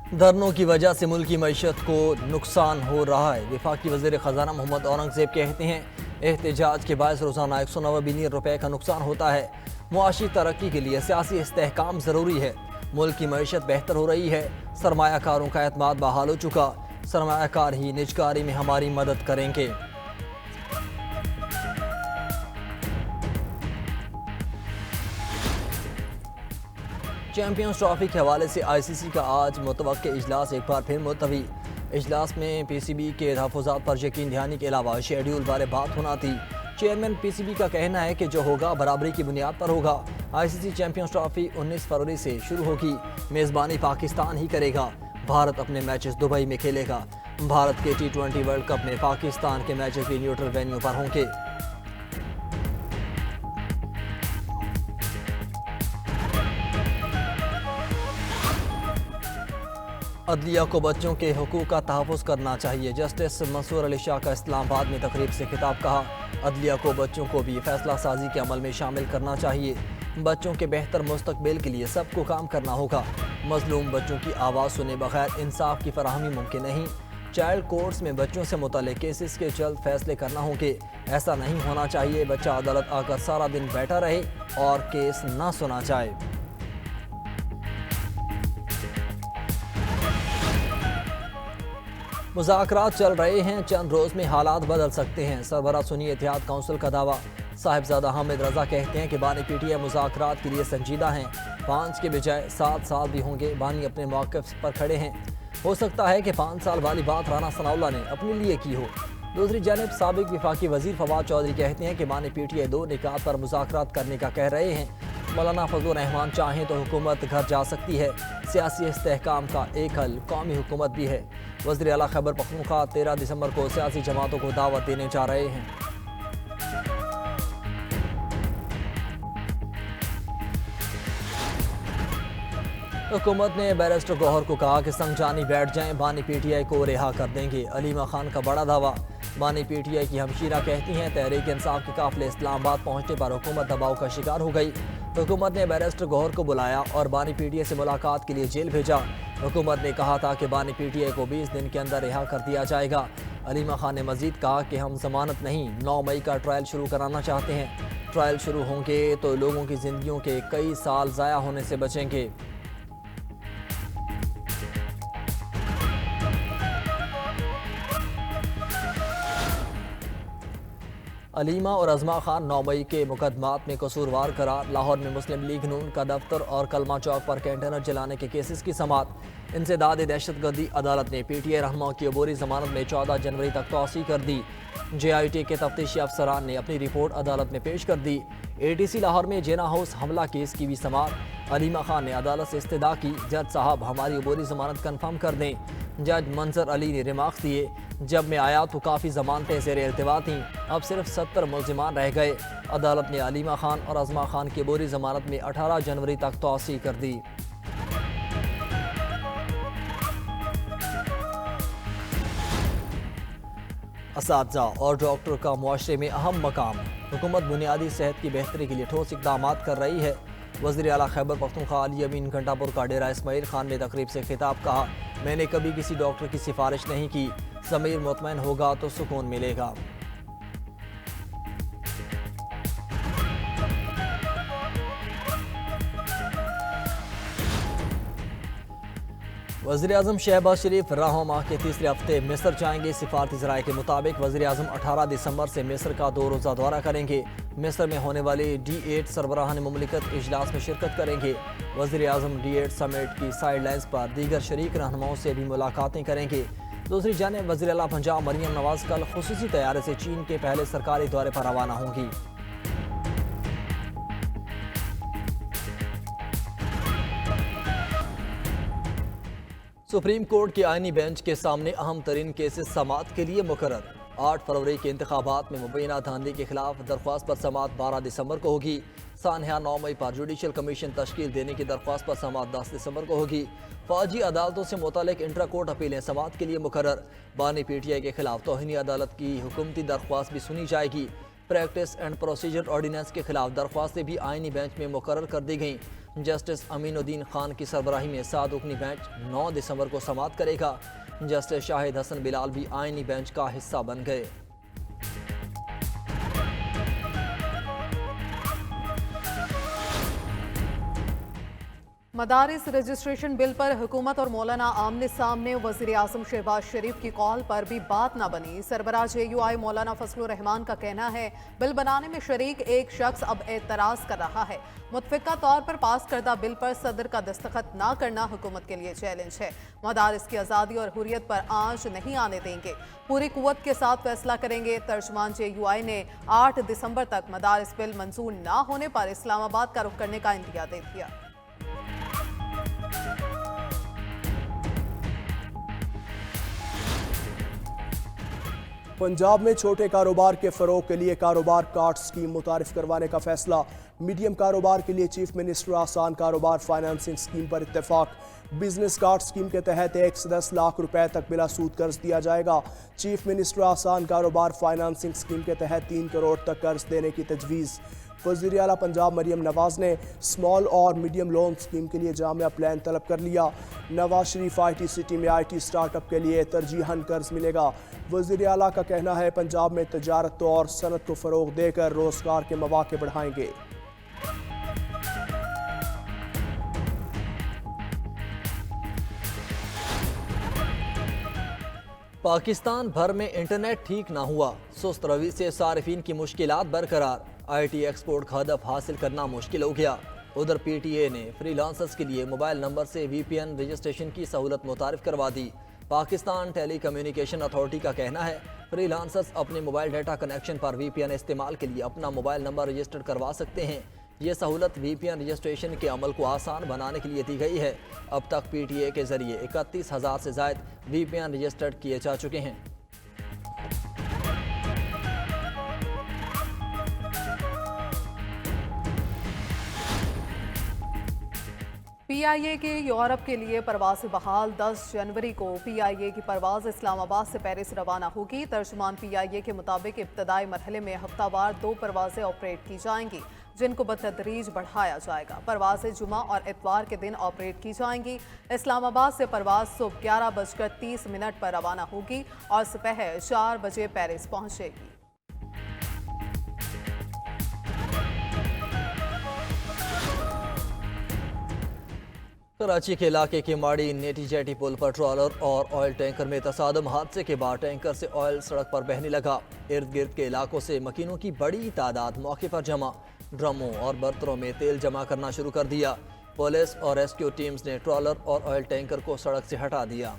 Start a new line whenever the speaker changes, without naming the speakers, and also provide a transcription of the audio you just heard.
धरनों की वजह से मुल्क की मईशत को नुकसान हो रहा है। वफाकी वज़ीर ख़जाना मोहम्मद औरंगज़ेब कहते हैं, एहतजाज के बायस रोज़ाना 190 बिलियन रुपए का नुकसान होता है। मुआशी तरक्की के लिए सियासी इस्तेहकाम ज़रूरी है। मुल्क की मईशत बेहतर हो रही है। सरमायाकारों का एतमाद बहाल हो चुका। सरमायाकार ही निजकारी में हमारी मदद करेंगे। चैंपियंस ट्रॉफी के हवाले से ICC का आज मुतवक्के इजलास एक बार फिर मुलतवी। इजलास में PCB के तहफ़्फ़ुज़ात पर यकीन दहानी के अलावा शेड्यूल बारे बात होना थी। चेयरमैन PCB का कहना है कि जो होगा बराबरी की बुनियाद पर होगा। ICC चैंपियंस ट्रॉफी 19 फरवरी से शुरू होगी। मेज़बानी पाकिस्तान ही करेगा। भारत अपने मैचेस दुबई में खेलेगा। भारत के T20 वर्ल्ड कप में पाकिस्तान के मैचेस भी न्यूट्रल वेन्यू पर होंगे। अदलिया को बच्चों के हुकूक का तहफ़्फ़ुज़ करना चाहिए। जस्टिस मंसूर अली शाह का इस्लामाबाद में तकरीब से खिताब। कहा, अदलिया को बच्चों को भी फैसला साजी के अमल में शामिल करना चाहिए। बच्चों के बेहतर मुस्तकबिल के लिए सबको काम करना होगा। मजलूम बच्चों की आवाज़ सुने बगैर इंसाफ की फराहमी मुमकिन नहीं। चाइल्ड कोर्ट्स में बच्चों से मुतल्लिक़ केसेस के जल्द फैसले करना होंगे। ऐसा नहीं होना चाहिए बच्चा अदालत आकर सारा दिन बैठा रहे और केस ना सुना जाए। मुज़ाकरात चल रहे हैं, चंद रोज़ में हालात बदल सकते हैं। सरबराह सुन्नी इत्तेहाद काउंसिल का दावा। साहिबजादा हामिद रजा कहते हैं कि बानी PTI मुज़ाकरात के लिए संजीदा हैं। 5 के बजाय 7 साल भी होंगे। बानी अपने मौक़िफ़ पर खड़े हैं। हो सकता है कि 5 साल वाली बात राना सनाउल्लाह ने अपने लिए की हो। दूसरी जानिब साबिक वफाकी वज़ीर फवाद चौधरी कहते हैं कि बानी PTI 2 निकात पर मुज़ाकरात करने का कह रहे हैं। मौलाना फजलुर रहमान चाहें तो हुकूमत घर जा सकती है। सियासी इस्तेहकाम का एक हल कौमी हुकूमत भी है। वज़ीर आला खैबर पख्तूनख्वा 13 दिसंबर को सियासी जमातों को दावत देने जा रहे हैं। हुकूमत ने बैरिस्टर गौहर को कहा कि संगजानी बैठ जाएं, बानी PTI को रिहा कर देंगे। अलीमा खान का बड़ा दावा। बानी PTI की हमशीरा कहती हैं, तहरीक इंसाफ के काफिले इस्लामाबाद पहुंचने पर हुकूमत दबाव का शिकार हो गई। हुकूमत ने बैरिस्टर गौहर को बुलाया और बानी PTI से मुलाकात के लिए जेल भेजा। हुकूमत ने कहा था कि बानी PTI को 20 दिन के अंदर रिहा कर दिया जाएगा। अलीमा खान ने मजीद कहा कि हम जमानत नहीं, 9 मई का ट्रायल शुरू कराना चाहते हैं। ट्रायल शुरू होंगे तो लोगों की जिंदगियों के कई साल ज़ाया होने से बचेंगे। अलीमा और अज़मा खान 9 मई के मुकदमात में कसूरवार करार। लाहौर में मुस्लिम लीग नून का दफ्तर और कलमा चौक पर कंटेनर जलाने के केसेस की समाअत। इंसदाद दहशतगर्दी अदालत ने PTI रहनुमा की अबूरी जमानत में 14 जनवरी तक तौसी कर दी। JIT के तफ्तीशी अफसरान ने अपनी रिपोर्ट अदालत में पेश कर दी। ATC लाहौर में जेना हाउस हमला केस की भी समाअत। अलीमा खान ने अदालत से इस्तदा की, जज साहब हमारी अबूरी जमानत कन्फर्म कर दें। जज मंजर अली ने रिमार्क्स दिए, जब मैं आया तो काफ़ी जमानतें ज़ेर इल्तिवा थीं, अब सिर्फ 70 मुल्जिमान रह गए। अदालत ने अलीमा खान और अज़मा खान की अबूरी जमानत में 18 जनवरी तक तौसी कर दी। असातिज़ा और डॉक्टर का मुआशरे में अहम मकाम। हुकूमत बुनियादी सेहत की बेहतरी के लिए ठोस इक़दाम कर रही है। वज़ीर आला खैबर पख्तूनख्वा अली अमीन घंटापुर का डेरा इस्माइल खान में तकरीब से खिताब। कहा, मैंने कभी किसी डॉक्टर की सिफारिश नहीं की। ज़मीर मुतमईन होगा तो सुकून मिलेगा। वज़ीर आज़म शहबाज शरीफ राहों माह के तीसरे हफ्ते मिस्र जाएंगे। सिफारती ज़राए के मुताबिक वज़ीर आज़म 18 दिसंबर से मिस्र का 2 रोज़ा दौरा करेंगे। मिस्र में होने वाले D8 सरबराहान मुमलिकत इजलास में शिरकत करेंगे। वज़ीर आज़म D8 समिट की साइड लाइन्स पर दीगर शरीक रहनुमाओं से भी मुलाकातें करेंगे। दूसरी जानिब वज़ीर आला पंजाब मरियम नवाज कल खुसूसी तैयारे से चीन के पहले सरकारी दौरे पर रवाना होंगी। सुप्रीम कोर्ट के आईनी बेंच के सामने अहम तरीन केसेस समाअत के लिए मुकर्रर। 8 फरवरी के इंतखाबात में मुबैना धांधली के खिलाफ दरख्वास्त पर समाअत 12 दिसंबर को होगी। सानहा 9 मई पर जुडिशल कमीशन तश्कील देने की दरख्वास्त पर समाअत 10 दिसंबर को होगी। फौजी अदालतों से मुतालिक इंट्रा कोर्ट अपीलें समाअत के लिए मुकर्रर। बानी PTI के खिलाफ तौहीनी अदालत की हुकूमती दरख्वास्त भी सुनी जाएगी। प्रैक्टिस एंड प्रोसीजर ऑर्डिनेंस के खिलाफ दरख्वास्तें भी आईनी बेंच में मुकर्रर कर दी गईं। जस्टिस अमीनुद्दीन खान की सरबराही में 7 रुकनी बेंच 9 दिसंबर को समाअत करेगा। जस्टिस शाहिद हसन बिलाल भी आईनी बेंच का हिस्सा बन गए।
मदारिस रजिस्ट्रेशन बिल पर हुकूमत और मौलाना आमने सामने। वज़ीर आज़म शहबाज शरीफ की कॉल पर भी बात ना बनी। सरबराह JUI मौलाना फजलुर रहमान का कहना है बिल बनाने में शरीक एक शख्स अब एतराज़ कर रहा है। मुतफ़िका तौर पर पास करदा बिल पर सदर का दस्तखत ना करना हुकूमत के लिए चैलेंज है। मदारिस की आज़ादी और हुर्रियत पर आंच नहीं आने देंगे, पूरी कुव्वत के साथ फैसला करेंगे। तर्जुमान JUI ने 8 दिसंबर तक मदारिस बिल मंजूर ना होने पर इस्लामाबाद का रुख करने का इंदिया दे दिया।
पंजाब में छोटे कारोबार के फरोग के लिए कारोबार कार्ड स्कीम मुतारिफ करवाने का फैसला। मीडियम कारोबार के लिए चीफ मिनिस्टर आसान कारोबार फाइनेंसिंग स्कीम पर इत्तेफाक। बिजनेस कार्ड स्कीम के तहत 1 से 10 लाख रुपए तक बिला सूद कर्ज दिया जाएगा। चीफ मिनिस्टर आसान कारोबार फाइनेंसिंग स्कीम के तहत 3 करोड़ तक कर्ज देने की तजवीज़। वज़ीर आला पंजाब मरियम नवाज ने स्मॉल और मीडियम लोन स्कीम के लिए जामिया प्लान तलब कर लिया। नवाज शरीफ IT सिटी में IT स्टार्टअप के लिए तरजीहन कर्ज मिलेगा। वज़ीर आला का कहना है पंजाब में तजारत और सनत को फ़रोग देकर रोज़गार के मौके बढ़ाएंगे।
पाकिस्तान भर में इंटरनेट ठीक ना हुआ, सुस्त रवि से सारिफीन की मुश्किलात बरकरार। IT एक्सपोर्ट का हदफ हासिल करना मुश्किल हो गया। उधर PTA ने फ्रीलांसर्स के लिए मोबाइल नंबर से VPN रजिस्ट्रेशन की सहूलत मुतारिफ करवा दी। पाकिस्तान टेली कम्युनिकेशन अथॉरिटी का कहना है फ्रीलांसर्स अपने मोबाइल डाटा कनेक्शन पर VPN इस्तेमाल के लिए अपना मोबाइल नंबर रजिस्टर करवा सकते हैं। ये सहूलत VPN रजिस्ट्रेशन के अमल को आसान बनाने के लिए दी गई है। अब तक PTA के जरिए 31,000 से ज़ायद VPN रजिस्टर्ड किए जा चुके हैं।
PIA के यूरोप के लिए परवाज़ बहाल। 10 जनवरी को PIA की परवाज़ इस्लामाबाद से पेरिस रवाना होगी। तर्जुमान PIA के मुताबिक इब्तदाई मरहले में हफ्तावार 2 परवाज़ें ऑपरेट की जाएंगी, जिनको बतदरीज बढ़ाया जाएगा। परवाज़ें जुमा और इतवार के दिन ऑपरेट की जाएंगी। इस्लामाबाद से परवाज़ सुबह 11:30 पर रवाना होगी और सुबह 4 बजे पेरिस पहुँचेगी।
कराची के इलाके के माड़ी नेटी जेटी पुल पर ट्रॉलर और ऑयल टैंकर में तसादम। हादसे के बाद टैंकर से ऑयल सड़क पर बहने लगा। इर्द गिर्द के इलाकों से मकीनों की बड़ी तादाद मौके पर जमा। ड्रमों और बर्तनों में तेल जमा करना शुरू कर दिया। पुलिस और रेस्क्यू टीम्स ने ट्रॉलर और ऑयल टैंकर को सड़क से हटा दिया।